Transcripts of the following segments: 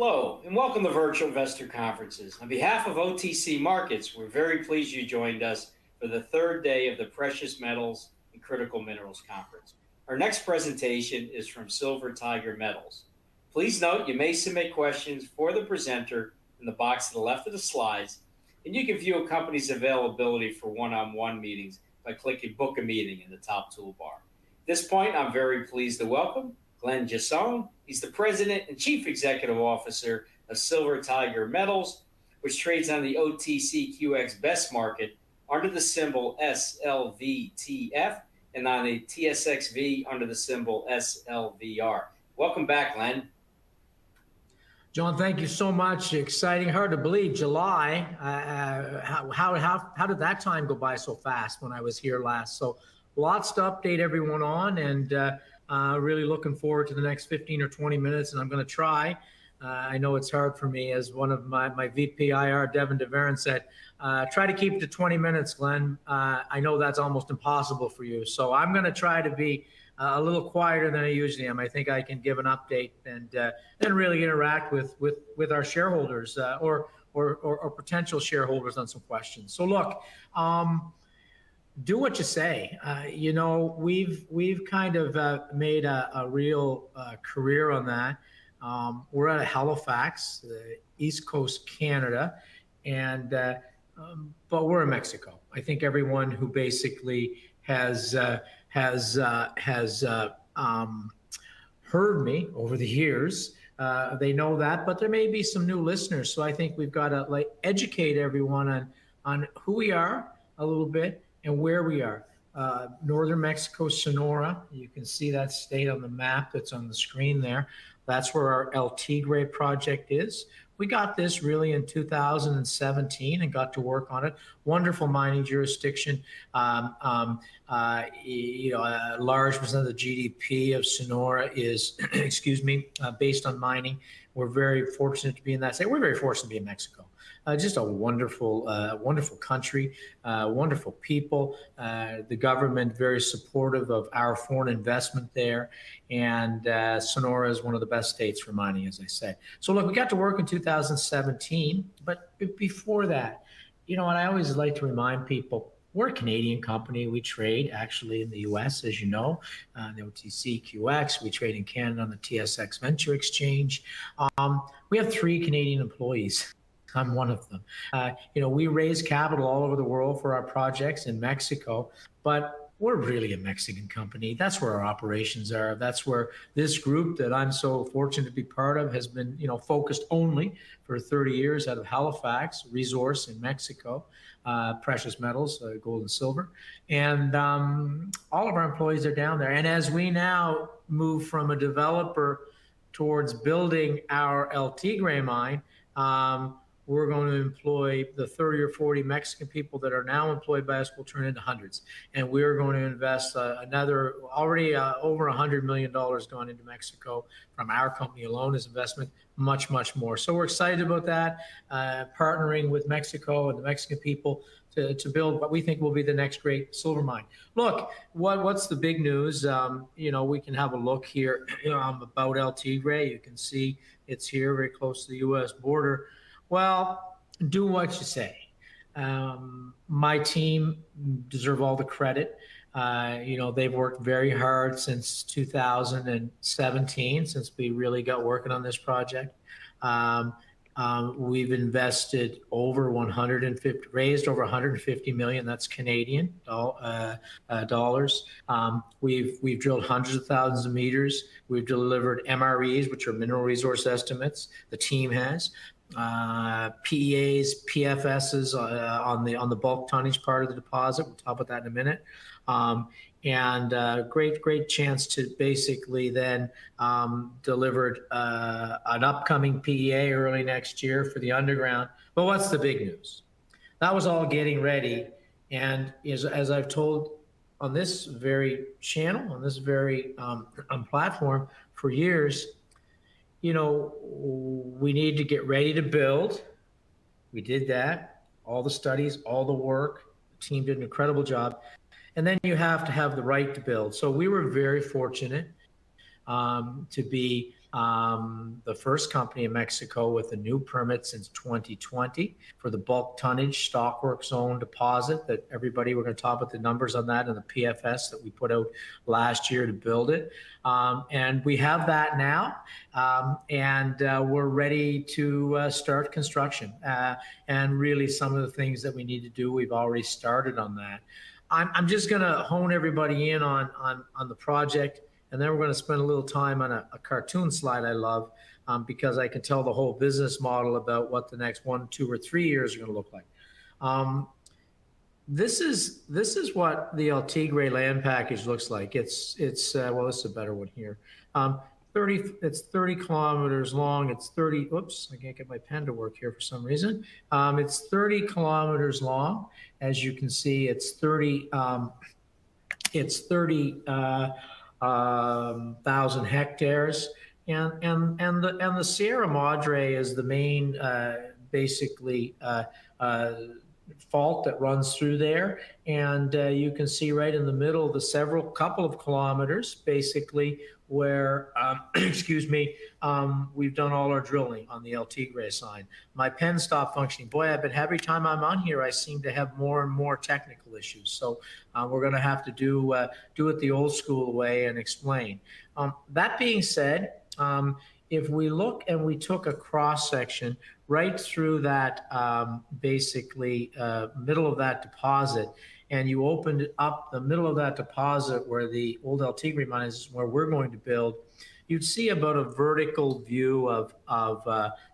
Hello, and welcome to Virtual Investor Conferences. On behalf of OTC Markets, we're very pleased you joined us for the third day of the Precious Metals and Critical Minerals Conference. Our next presentation is from Silver Tiger Metals. Please note you may submit questions for the presenter in the box to the left of the slides, and you can view a company's availability for one-on-one meetings by clicking Book a Meeting in the top toolbar. At this point, I'm very pleased to welcome Glenn Jassone. He's the President and Chief Executive Officer of Silver Tiger Metals, which trades on the OTCQX Best Market under the symbol SLVTF and on the TSXV under the symbol SLVR. Welcome back, Glenn. John, thank you so much. Exciting, hard to believe. July. How did that time go by so fast when I was here last? So lots to update everyone on, and really looking forward to the next 15 or 20 minutes, and I'm going to try. I know it's hard for me, as one of my VP IR, Devin DeVaron, said, try to keep it to 20 minutes, Glenn. I know that's almost impossible for you. So I'm going to try to be a little quieter than I usually am. I think I can give an update and really interact with our shareholders or potential shareholders on some questions. So look, do what you say. We've kind of made a real career on that. We're out of Halifax, East Coast Canada, and but we're in Mexico. I think everyone who basically has heard me over the years, they know that, but there may be some new listeners. So I think we've got to educate everyone on who we are a little bit and where we are. Northern Mexico, Sonora. You can see that state on the map that's on the screen there. That's where our El Tigre project is. We got this really in 2017 and got to work on it. Wonderful mining jurisdiction. A large percent of the GDP of Sonora is, based on mining. We're very fortunate to be in that state. We're very fortunate to be in Mexico. Just a wonderful, wonderful country, wonderful people. The government very supportive of our foreign investment there, and Sonora is one of the best states for mining, as I said. So look, we got to work in 2017, but before that, and I always like to remind people, we're a Canadian company. We trade actually in the US, as you know, the OTCQX. We trade in Canada on the TSXV Venture Exchange. We have 3 Canadian employees. I'm one of them. We raise capital all over the world for our projects in Mexico, but we're really a Mexican company. That's where our operations are. That's where this group that I'm so fortunate to be part of has been, focused only for 30 years out of Halifax, resource in Mexico, precious metals, gold and silver. And all of our employees are down there. And as we now move from a developer towards building our El Tigre mine, we're going to employ the 30 or 40 Mexican people that are now employed by us will turn into hundreds. And we're going to invest another, already over $100 million gone into Mexico from our company alone as investment, much, much more. So we're excited about that, partnering with Mexico and the Mexican people to build what we think will be the next great silver mine. Look, what's the big news? We can have a look here about El Tigre. You can see it's here very close to the U.S. border. Well, do what you say. My team deserve all the credit. They've worked very hard since 2017, since we really got working on this project. We've invested raised over 150 million. That's Canadian dollars. We've drilled hundreds of thousands of meters. We've delivered MREs, which are mineral resource estimates. The team has. PEAs, PFSs on the bulk tonnage part of the deposit. We'll talk about that in a minute. Great chance to basically then delivered an upcoming PEA early next year for the underground. But what's the big news? That was all getting ready, and as I've told on this very channel, on this very platform for years, we need to get ready to build. We did that. All the studies, all the work. The team did an incredible job. And then you have to have the right to build. So we were very fortunate to be the first company in Mexico with a new permit since 2020 for the bulk tonnage stockwork zone deposit that everybody, we're going to talk about the numbers on that and the PFS that we put out last year to build it. And we have that now, and we're ready to start construction. And really some of the things that we need to do, we've already started on that. I'm just going to hone everybody in on the project. And then we're going to spend a little time on a cartoon slide I love, because I can tell the whole business model about what the next 1, 2, or 3 years are going to look like. This is what the El Tigre land package looks like. It's well, this is a better one here. It's 30 kilometers long. It's 30. Oops, I can't get my pen to work here for some reason. It's 30 kilometers long. As you can see, it's 30. It's 30,000 hectares, and the Sierra Madre is the main basically fault that runs through there, and you can see right in the middle the couple of kilometers basically where excuse me, we've done all our drilling on the El Tigre side. My pen stopped functioning. Boy, every time I'm on here, I seem to have more and more technical issues. So we're going to have to do it the old school way and explain. That being said, if we look and we took a cross section right through that basically middle of that deposit, and you opened up the middle of that deposit where the old El Tigre mine is, where we're going to build, you'd see about a vertical view of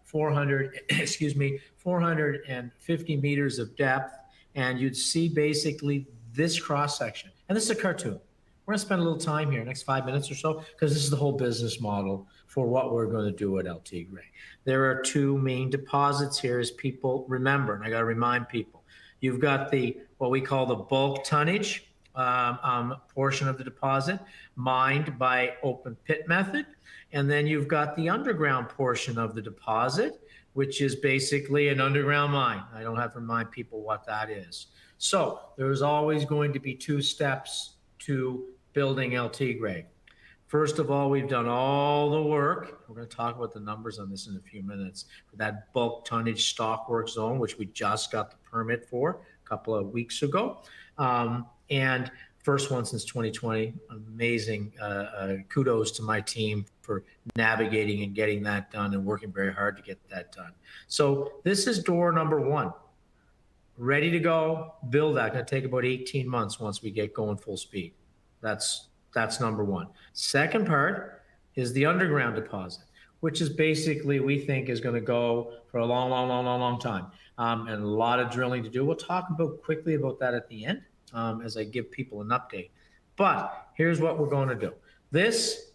450 meters of depth, and you'd see basically this cross section. And this is a cartoon. We're going to spend a little time here, next 5 minutes or so, because this is the whole business model for what we're going to do at El Tigre. There are two main deposits here, as people remember, and I got to remind people. You've got what we call the bulk tonnage portion of the deposit, mined by open pit method. And then you've got the underground portion of the deposit, which is basically an underground mine. I don't have to remind people what that is. So there's always going to be 2 steps to building El Tigre. First of all, we've done all the work. We're going to talk about the numbers on this in a few minutes for that bulk tonnage stockwork zone, which we just got the permit for a couple of weeks ago. And first one since 2020. Amazing. Kudos to my team for navigating and getting that done and working very hard to get that done. So this is door number 1. Ready to go, build that. Going to take about 18 months once we get going full speed. That's number 1. Second part is the underground deposit, which is basically, we think, is going to go for a long time, and a lot of drilling to do. We'll talk quickly about that at the end as I give people an update. But here's what we're going to do. This,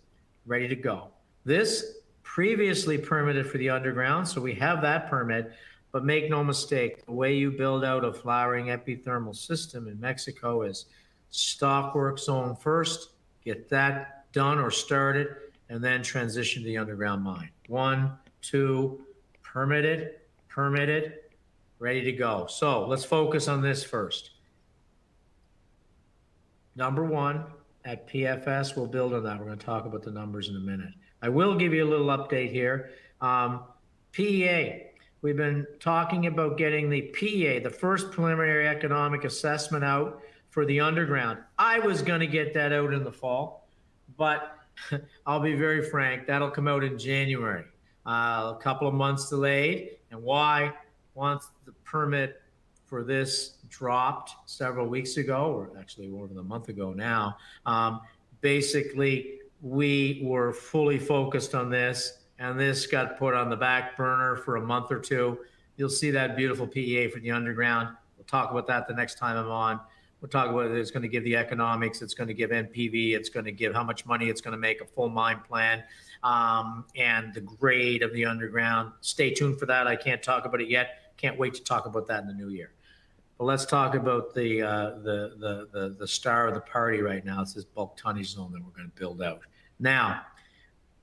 ready to go. This previously permitted for the underground, so we have that permit. But make no mistake, the way you build out a flowering epithermal system in Mexico is stockwork zone first, get that done or started, and then transition to the underground mine. 1, 2, permitted, ready to go. So let's focus on this first. Number 1, at PFS, we'll build on that. We're going to talk about the numbers in a minute. I will give you a little update here. PEA. We've been talking about getting the PEA, the first preliminary economic assessment, out for the underground. I was going to get that out in the fall, but I'll be very frank, that'll come out in January. A couple of months delayed. And why? Once the permit for this dropped several weeks ago, or actually more than a month ago now, basically we were fully focused on this, and this got put on the back burner for a month or 2. You'll see that beautiful PEA for the underground. We'll talk about that the next time I'm on. We'll talk about it. It's going to give the economics. It's going to give NPV. It's going to give how much money it's going to make, a full mine plan, and the grade of the underground. Stay tuned for that. I can't talk about it yet. Can't wait to talk about that in the new year. But let's talk about the star of the party right now. It's this bulk tonnage zone that we're going to build out. Now,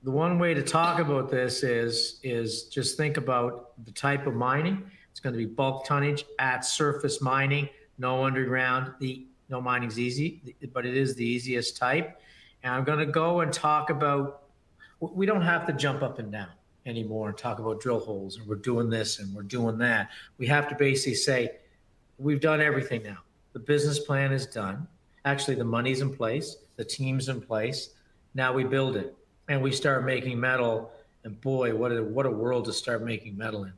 the one way to talk about this is just think about the type of mining. It's going to be bulk tonnage at surface mining. No underground. No mining's easy, but it is the easiest type. And I'm going to go and talk about we don't have to jump up and down anymore and talk about drill holes and we're doing this and we're doing that. We have to basically say, we've done everything now. The business plan is done. Actually, the money's in place, the team's in place. Now we build it and we start making metal. And boy, what a world to start making metal in.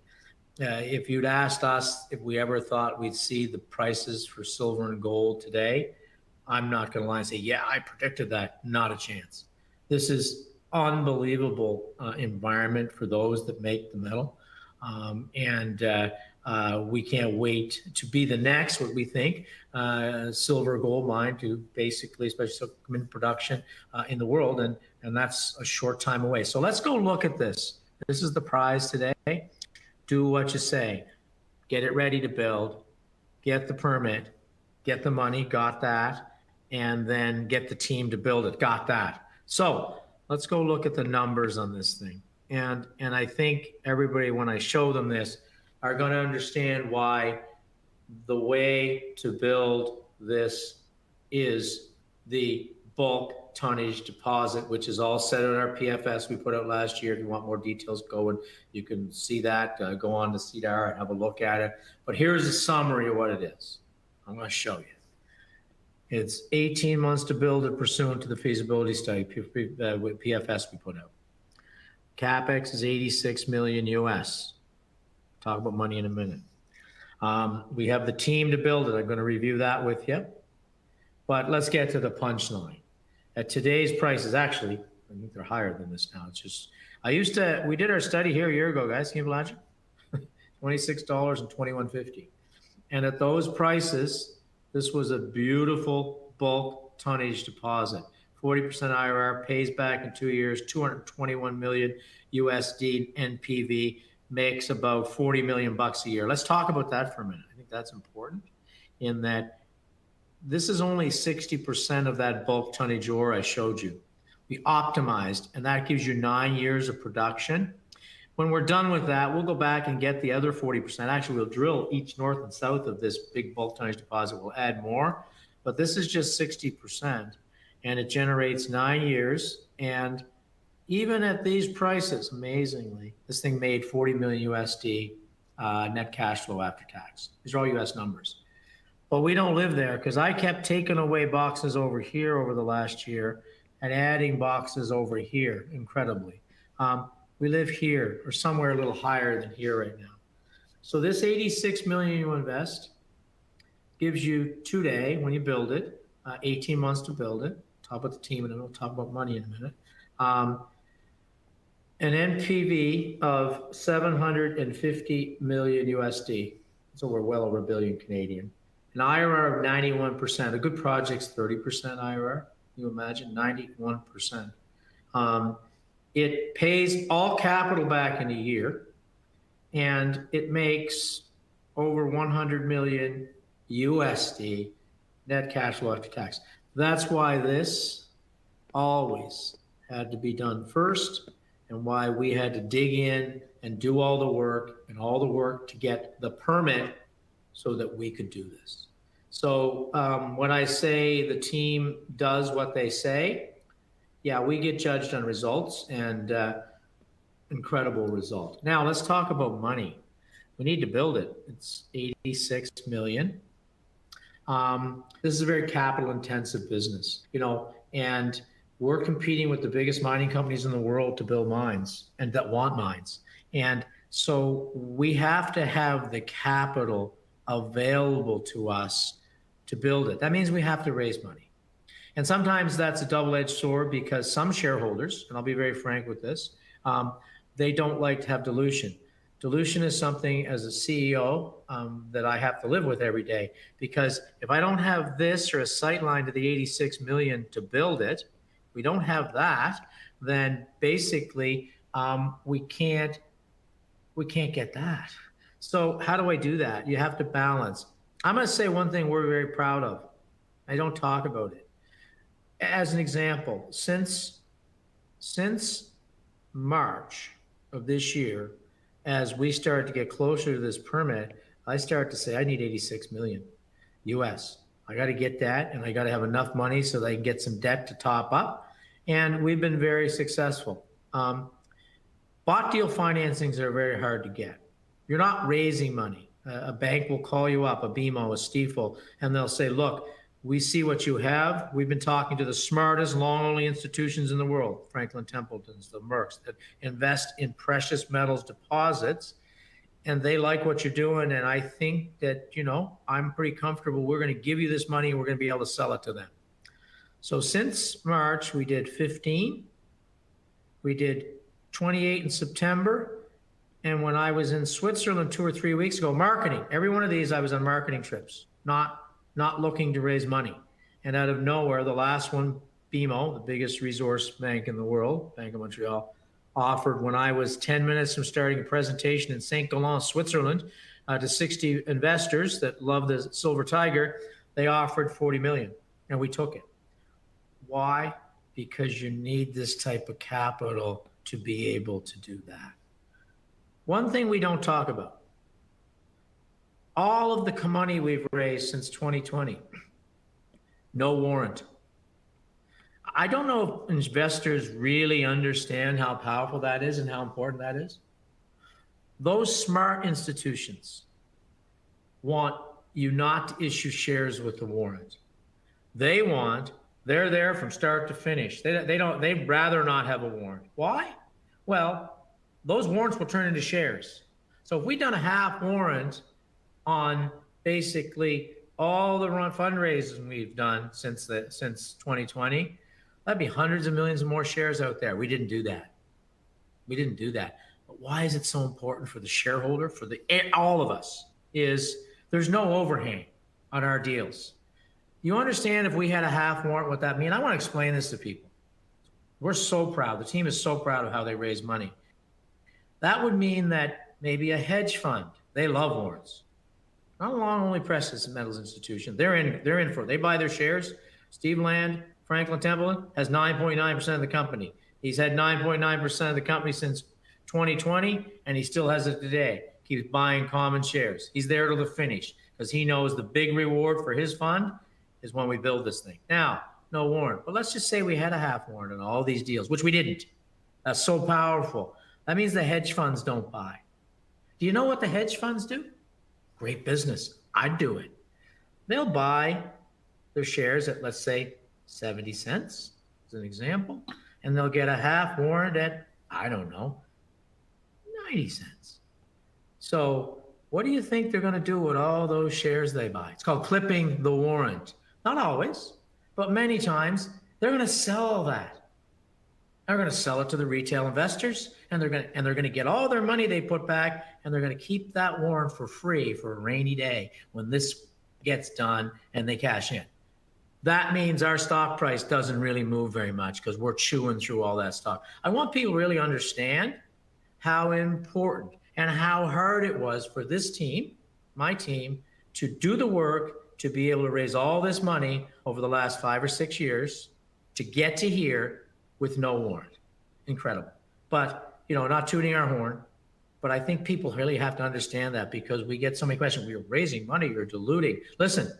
If you'd asked us if we ever thought we'd see the prices for silver and gold today, I'm not going to lie and say, yeah, I predicted that. Not a chance. This is unbelievable environment for those that make the metal. We can't wait to be the next, what we think, silver gold mine to basically, especially come in production in the world. And that's a short time away. So let's go look at this. This is the prize today. Do what you say. Get it ready to build. Get the permit. Get the money. Got that. And then get the team to build it. Got that. So let's go look at the numbers on this thing. And I think everybody, when I show them this, are going to understand why the way to build this is the bulk tonnage deposit, which is all set in our PFS we put out last year. If you want more details, go and you can see that. Go on to CDAR and have a look at it. But here's a summary of what it is. I'm going to show you. It's 18 months to build it pursuant to the feasibility study with PFS we put out. CapEx is 86 million US. Talk about money in a minute. We have the team to build it. I'm going to review that with you. But let's get to the punchline. At today's prices, actually, I think they're higher than this now. It's just, we did our study here a year ago, guys. Can you believe it? $26 and $21.50. And at those prices, this was a beautiful bulk tonnage deposit. 40% IRR, pays back in 2 years, 221 million USD NPV, makes about 40 million bucks a year. Let's talk about that for a minute. I think that's important in that this is only 60% of that bulk tonnage ore I showed you. We optimized, and that gives you 9 years of production. When we're done with that, we'll go back and get the other 40%. Actually, we'll drill each north and south of this big bulk tonnage deposit. We'll add more, but this is just 60%, and it generates 9 years. And even at these prices, amazingly, this thing made 40 million USD net cash flow after tax. These are all US numbers. But we don't live there because I kept taking away boxes over here over the last year and adding boxes over here, incredibly. We live here or somewhere a little higher than here right now. So this 86 million you invest gives you today, when you build it, 18 months to build it. Talk about the team and then we'll talk about money in a minute. An NPV of 750 million USD. So we're well over a billion Canadian. An IRR of 91%. A good project's 30% IRR. You imagine 91%. It pays all capital back in a year, and it makes over 100 million USD net cash flow after tax. That's why this always had to be done first, and why we had to dig in and do all the work to get the permit so that we could do this. So when I say the team does what they say, yeah, we get judged on results, and incredible result. Now let's talk about money. We need to build it. It's 86 million. This is a very capital intensive business, and we're competing with the biggest mining companies in the world to build mines and that want mines. And so we have to have the capital available to us to build it. That means we have to raise money. And sometimes that's a double-edged sword because some shareholders, and I'll be very frank with this, they don't like to have dilution. Dilution is something as a CEO that I have to live with every day, because if I don't have this or a sight line to the 86 million to build it, we don't have that, then basically we can't get that. So how do I do that? You have to balance. I'm going to say one thing we're very proud of. I don't talk about it. As an example, since March of this year, as we start to get closer to this permit, I start to say, I need 86 million US. I got to get that, and I got to have enough money so that I can get some debt to top up. And we've been very successful. Bought deal financings are very hard to get. You're not raising money. A bank will call you up, a BMO, a Stifel, and they'll say, look, we see what you have. We've been talking to the smartest long-only institutions in the world, Franklin Templeton's, the Mercks, that invest in precious metals deposits, and they like what you're doing. And I think that, you know, I'm pretty comfortable. We're going to give you this money and we're going to be able to sell it to them. So since March, we did 15. We did 28 in September. And when I was in Switzerland 2 or 3 weeks ago, marketing, every one of these, I was on marketing trips, not looking to raise money. And out of nowhere, the last one, BMO, the biggest resource bank in the world, Bank of Montreal, offered, when I was 10 minutes from starting a presentation in St. Gallen, Switzerland, to 60 investors that love the Silver Tiger, they offered 40 million, and we took it. Why? Because you need this type of capital to be able to do that. One thing we don't talk about, all of the money we've raised since 2020, no warrant. I don't know if investors really understand how powerful that is and how important that is. Those smart institutions want you not to issue shares with the warrant. They're there from start to finish. They'd rather not have a warrant. Why? Well, those warrants will turn into shares. So if we've done a half warrant on basically all the fundraising we've done since 2020, that'd be hundreds of millions of more shares out there. We didn't do that. But why is it so important for the shareholder, for all of us, is there's no overhang on our deals. You understand if we had a half warrant, what that means? I want to explain this to people. We're so proud. The team is so proud of how they raise money. That would mean that maybe a hedge fund, they love warrants. Not a long-only precious metals institution. They're in for it. They buy their shares. Steve Land, Franklin Templeton, has 9.9% of the company. He's had 9.9% of the company since 2020, and he still has it today. Keeps buying common shares. He's there till the finish because he knows the big reward for his fund is when we build this thing. Now, no warrant, but let's just say we had a half warrant on all these deals, which we didn't. That's so powerful. That means the hedge funds don't buy. Do you know what the hedge funds do? Great business. I'd do it. They'll buy their shares at, let's say, 70 cents, as an example, and they'll get a half warrant at, I don't know, 90 cents. So what do you think they're going to do with all those shares they buy? It's called clipping the warrant. Not always, but many times they're going to sell that. They're going to sell it to the retail investors, and they're going to get all their money they put back, and they're going to keep that warrant for free for a rainy day when this gets done and they cash in. That means our stock price doesn't really move very much because we're chewing through all that stock. I want people to really understand how important and how hard it was for this team, my team, to do the work to be able to raise all this money over the last 5 or 6 years to get to here with no warrant. Incredible. But, you know, not tooting our horn, but I think people really have to understand that because we get so many questions. We're raising money, you're diluting. Listen,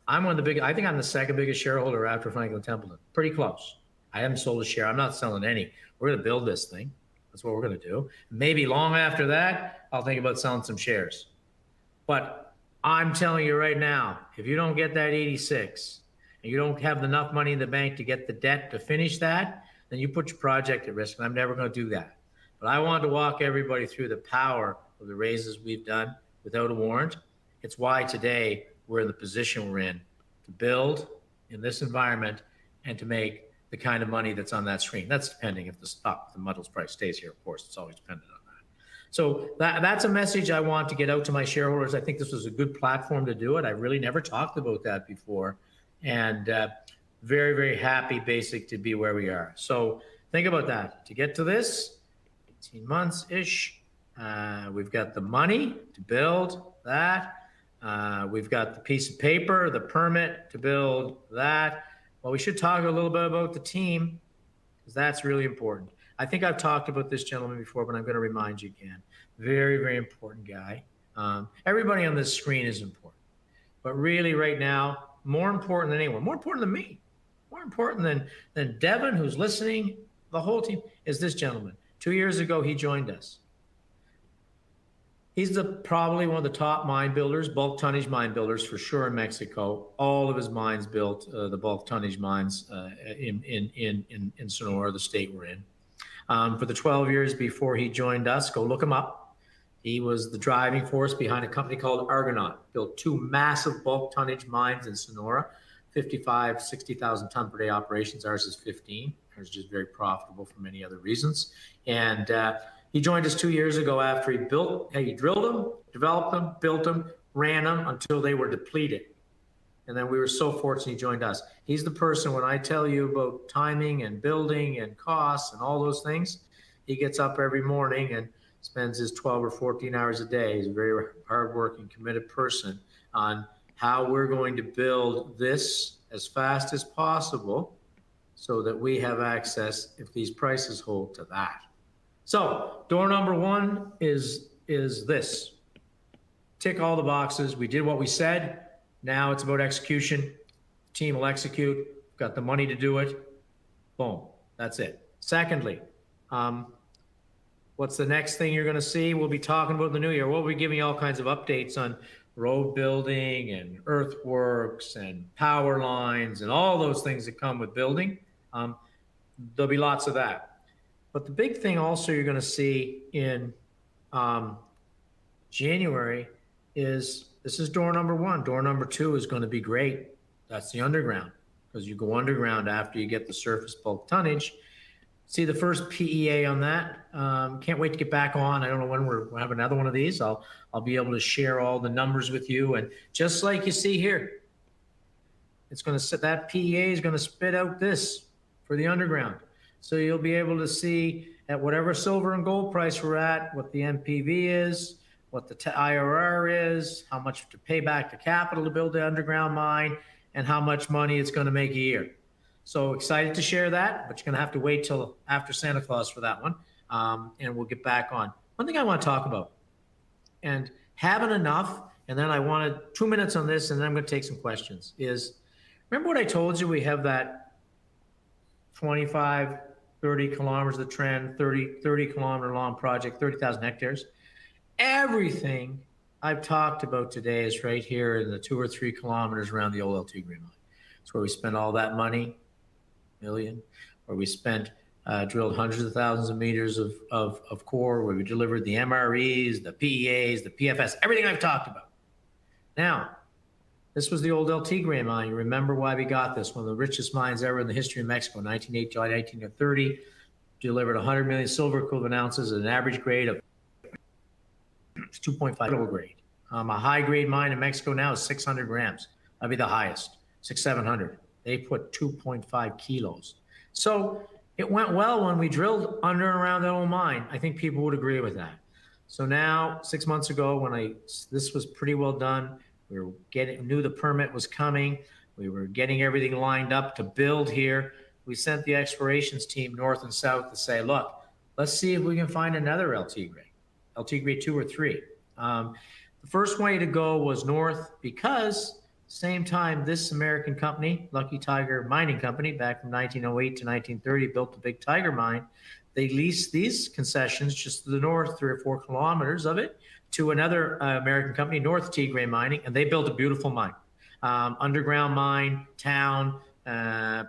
I'm one of the big, I think I'm the second biggest shareholder after Franklin Templeton. Pretty close. I haven't sold a share. I'm not selling any. We're going to build this thing. That's what we're going to do. Maybe long after that, I'll think about selling some shares. But I'm telling you right now, if you don't get that 86 and you don't have enough money in the bank to get the debt to finish that, then you put your project at risk. And I'm never going to do that. But I wanted to walk everybody through the power of the raises we've done without a warrant. It's why today we're in the position we're in to build in this environment and to make the kind of money that's on that screen. That's depending if the metals price stays here, of course. It's always dependent on that. So that's a message I want to get out to my shareholders. I think this was a good platform to do it. I really never talked about that before. And very, very happy, to be where we are. So think about that. To get to this, 18 months-ish, we've got the money to build that. We've got the piece of paper, the permit to build that. Well, we should talk a little bit about the team because that's really important. I think I've talked about this gentleman before, but I'm going to remind you again. Very, very important guy. Everybody on this screen is important. But really right now, more important than anyone, more important than me, more important than Devin, who's listening, the whole team, is this gentleman. 2 years ago, he joined us. He's probably one of the top mine builders, bulk tonnage mine builders for sure in Mexico. All of his mines built, the bulk tonnage mines in Sonora, the state we're in. For the 12 years before he joined us, go look him up. He was the driving force behind a company called Argonaut, built 2 massive bulk tonnage mines in Sonora, 55, 60,000 ton per day operations. Ours is 15. Ours is just very profitable for many other reasons. And he joined us 2 years ago after he drilled them, developed them, built them, ran them until they were depleted. And then we were so fortunate he joined us. He's the person, when I tell you about timing and building and costs and all those things, he gets up every morning and spends his 12 or 14 hours a day. He's a very hardworking, committed person on how we're going to build this as fast as possible so that we have access, if these prices hold, to that. So door number 1 is this. Tick all the boxes. We did what we said. Now it's about execution. The team will execute. We've got the money to do it. Boom. That's it. Secondly, what's the next thing you're going to see? We'll be talking about in the new year. We'll be giving you all kinds of updates on road building and earthworks and power lines and all those things that come with building. There'll be lots of that. But the big thing also you're going to see in January is, this is door number 1. Door number 2 is going to be great. That's the underground, because you go underground after you get the surface bulk tonnage. See the first PEA on that. Can't wait to get back on. I don't know when we'll have another one of these. I'll be able to share all the numbers with you. And just like you see here, it's going to sit, that PEA is going to spit out this for the underground. So you'll be able to see at whatever silver and gold price we're at, what the NPV is, what the IRR is, how much to pay back the capital to build the underground mine, and how much money it's going to make a year. So excited to share that, but you're going to have to wait till after Santa Claus for that one, and we'll get back on. One thing I want to talk about, and having enough, and then I wanted 2 minutes on this, and then I'm going to take some questions, is remember what I told you? We have that 25, 30 kilometers of the trend, 30 kilometer long project, 30,000 hectares. Everything I've talked about today is right here in the 2 or 3 kilometers around the old El Tigre mine. It's where we spent all that money, million, where we spent, drilled hundreds of thousands of meters of core, where we delivered the MREs, the PEAs, the PFS, everything I've talked about. Now, this was the old El Tigre mine. You remember why we got this, one of the richest mines ever in the history of Mexico, 1908 to 1930, delivered 100 million silver equivalent ounces at an average grade of 2.5 total grade. A high grade mine in Mexico now is 600 grams. That'd be the highest, 700. They put 2.5 kilos. So it went well when we drilled under and around that old mine. I think people would agree with that. So now, 6 months ago, this was pretty well done. We were knew the permit was coming. We were getting everything lined up to build here. We sent the explorations team north and south to say, look, let's see if we can find another El Tigre 2 or 3. The first way to go was north, because same time this American company, Lucky Tiger Mining Company, back from 1908 to 1930, built the Big Tiger mine. They leased these concessions just to the north, 3 or 4 kilometers of it, to another American company, North Tigre Mining, and they built a beautiful mine. Underground mine, town,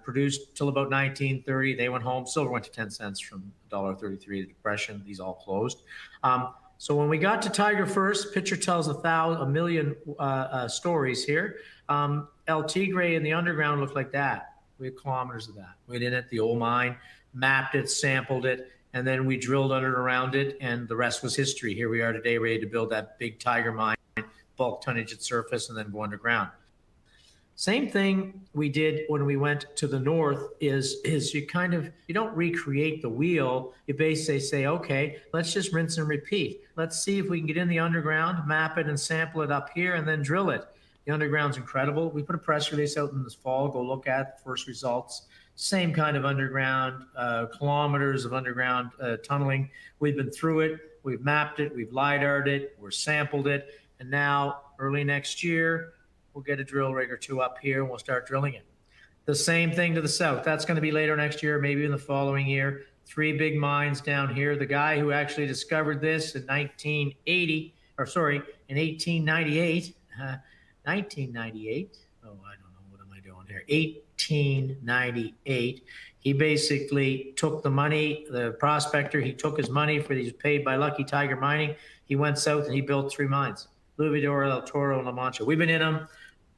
produced till about 1930. They went home. Silver went to 10 cents from $1.33, the Depression. These all closed. So when we got to Tiger first, picture tells a million stories here. El Tigre in the underground looked like that. We had kilometers of that. We went in at the old mine, mapped it, sampled it, and then we drilled under and around it, and the rest was history. Here we are today, ready to build that Big Tiger mine, bulk tonnage at surface, and then go underground. Same thing we did when we went to the north is you don't recreate the wheel. You basically say, okay, let's just rinse and repeat. Let's see if we can get in the underground, map it and sample it up here, and then drill it. The underground's incredible. We put a press release out in this fall. Go look at the first results. Same kind of underground, kilometers of underground tunneling. We've been through it. We've mapped it. We've LiDAR'd it. We're sampled it. And now, early next year, we'll get a drill rig or 2 up here and we'll start drilling it. The same thing to the south. That's going to be later next year, maybe in the following year. 3 big mines down here. The guy who actually discovered this in 1980, or sorry, in 1898, 1998. Oh, I don't know. What am I doing here? 1898. He basically took the money, the prospector, he took his money for these paid by Lucky Tiger Mining. He went south and he built 3 mines, Luvidor, El Toro, and La Mancha. We've been in them,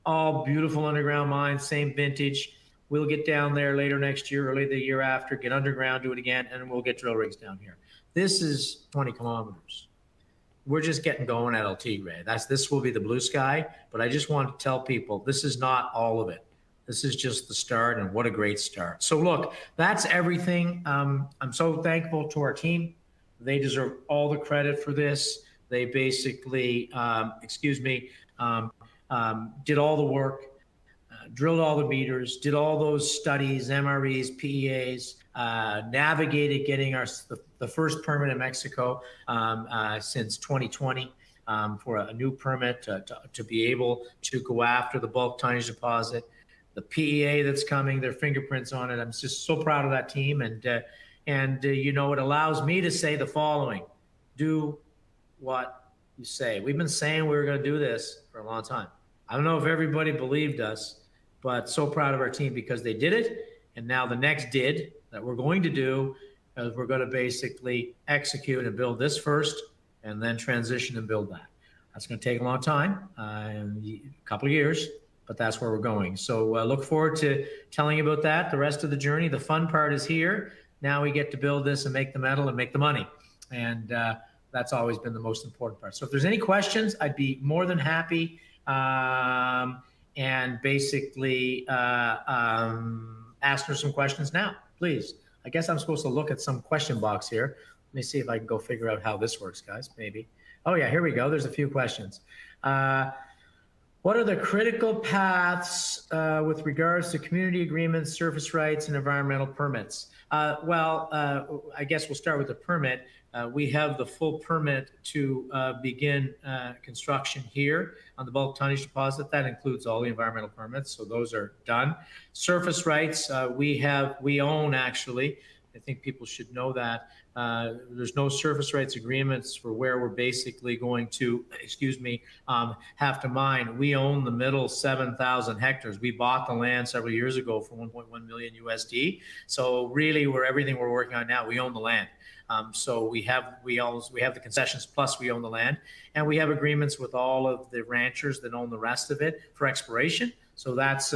all beautiful underground mines, same vintage. We'll get down there later next year, early the year after, get underground, do it again, and we'll get drill rigs down here. This is 20 kilometers. We're just getting going at El Tigre. This will be the blue sky, but I just want to tell people this is not all of it. This is just the start, and what a great start. So look, that's everything. I'm so thankful to our team. They deserve all the credit for this. They basically, did all the work, drilled all the meters, did all those studies, MREs, PEAs, navigated getting the first permit in Mexico since 2020 for a new permit to be able to go after the bulk tonnage deposit. The PEA that's coming, their fingerprints on it. I'm just so proud of that team. And you know, it allows me to say the following: do what you say. We've been saying we were going to do this for a long time. I don't know if everybody believed us, but so proud of our team because they did it. And now the next that we're going to do is we're going to basically execute and build this first and then transition and build that. That's going to take a long time, a couple of years, but that's where we're going. So look forward to telling you about that, the rest of the journey. The fun part is here. Now we get to build this and make the metal and make the money. And that's always been the most important part. So if there's any questions, I'd be more than happy and basically ask her some questions now, please. I guess I'm supposed to look at some question box here. Let me see if I can go figure out how this works, guys, maybe. Oh yeah, here we go. There's a few questions. What are the critical paths with regards to community agreements, surface rights, and environmental permits? I guess we'll start with the permit. We have the full permit to begin construction here on the bulk tonnage deposit. That includes all the environmental permits, so those are done. Surface rights, we own actually. I think people should know that. There's no surface rights agreements for where we're basically going to, have to mine. We own the middle 7,000 hectares. We bought the land several years ago for 1.1 million USD. So really, everything we're working on now, we own the land. So we have the concessions, plus we own the land, and we have agreements with all of the ranchers that own the rest of it for exploration. So that's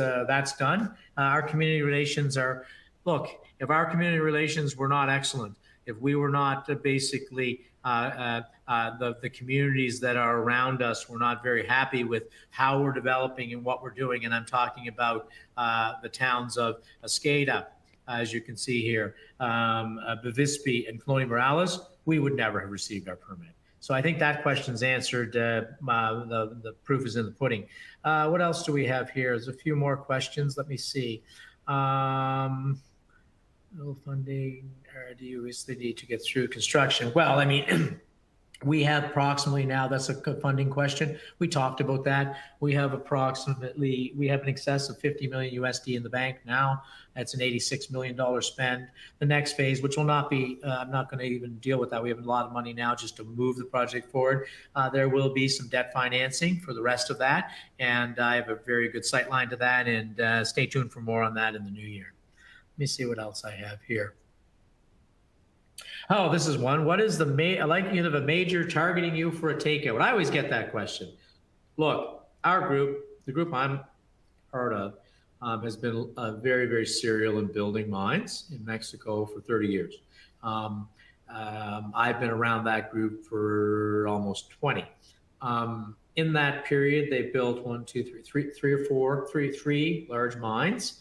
done. Our community relations are, look, if our community relations were not excellent, if we were not basically the communities that are around us were not very happy with how we're developing and what we're doing, and I'm talking about the towns of Escada, as you can see here, Bavispe and Colonial Morales, we would never have received our permit. So I think that question's answered. The proof is in the pudding. What else do we have here? There's a few more questions. Let me see. No funding, or do you recently need to get through construction? Well, I mean, we have approximately now, that's a funding question. We talked about that. We have an excess of 50 million USD in the bank now. That's an $86 million spend. The next phase, which will not be, I'm not going to even deal with that. We have a lot of money now just to move the project forward. There will be some debt financing for the rest of that. And I have a very good sight line to that. And stay tuned for more on that in the new year. Let me see what else I have here. Oh, this is one. What is the likelihood of a major targeting you for a takeout? I always get that question. Look, our group, the group I'm part of, has been very, very serial in building mines in Mexico for 30 years. I've been around that group for almost 20. In that period, they built three large mines.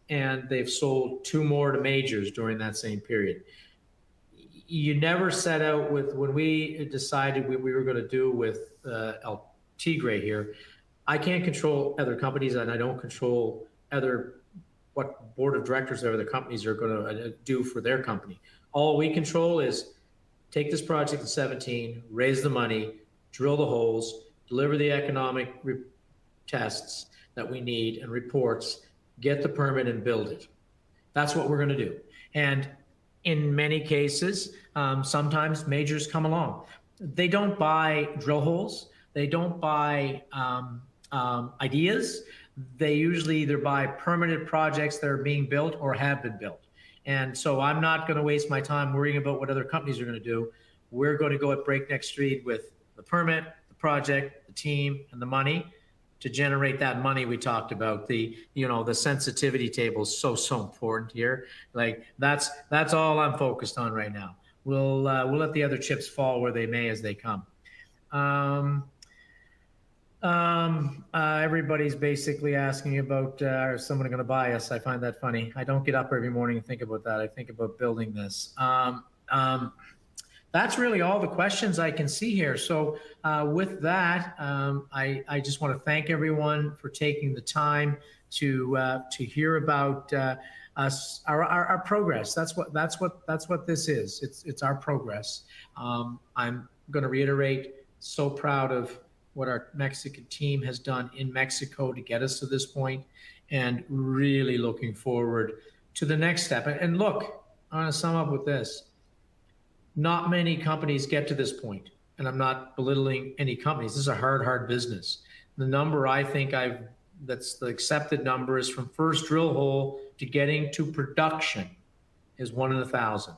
And they've sold 2 more to majors during that same period. You never set out with, when we decided what we were going to do with El Tigre here, I can't control other companies, and I don't control what board of directors of other companies are going to do for their company. All we control is take this project in 17, raise the money, drill the holes, deliver the economic tests that we need and reports, get the permit and build it. That's what we're going to do. And in many cases, sometimes majors come along. They don't buy drill holes. They don't buy ideas. They usually either buy permanent projects that are being built or have been built. And so I'm not going to waste my time worrying about what other companies are going to do. We're going to go at breakneck speed with the permit, the project, the team, and the money to generate that money we talked about. The sensitivity table is so important here. Like that's all I'm focused on right now. We'll let the other chips fall where they may as they come. Everybody's basically asking about is someone going to buy us? I find that funny. I don't get up every morning and think about that. I think about building this. That's really all the questions I can see here. So with that, I just want to thank everyone for taking the time to hear about us, our progress. That's what this is. It's our progress. I'm going to reiterate, so proud of what our Mexican team has done in Mexico to get us to this point, and really looking forward to the next step. And look, I'm going to sum up with this. Not many companies get to this point, and I'm not belittling any companies. This is a hard business. The number I think that's the accepted number is from first drill hole to getting to production is 1 in 1,000,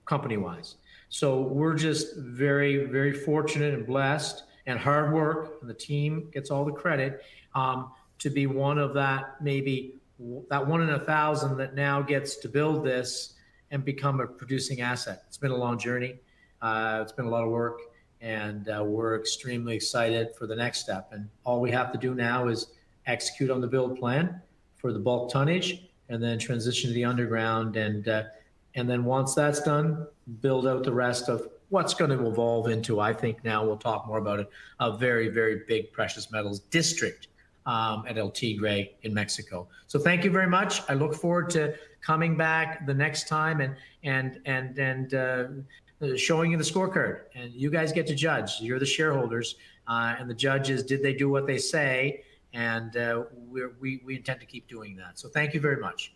company-wise. So we're just very, very fortunate and blessed, and hard work, and the team gets all the credit, to be one of that, maybe that 1 in 1,000 that now gets to build this and become a producing asset. It's been a long journey. It's been a lot of work, and we're extremely excited for the next step. And all we have to do now is execute on the build plan for the bulk tonnage, and then transition to the underground. And then once that's done, build out the rest of what's going to evolve into, I think now we'll talk more about it, a very, very big precious metals district at El Tigre in Mexico. So thank you very much. I look forward to coming back the next time and showing you the scorecard. And you guys get to judge. You're the shareholders, and the judges, did they do what they say? And we intend to keep doing that. So thank you very much.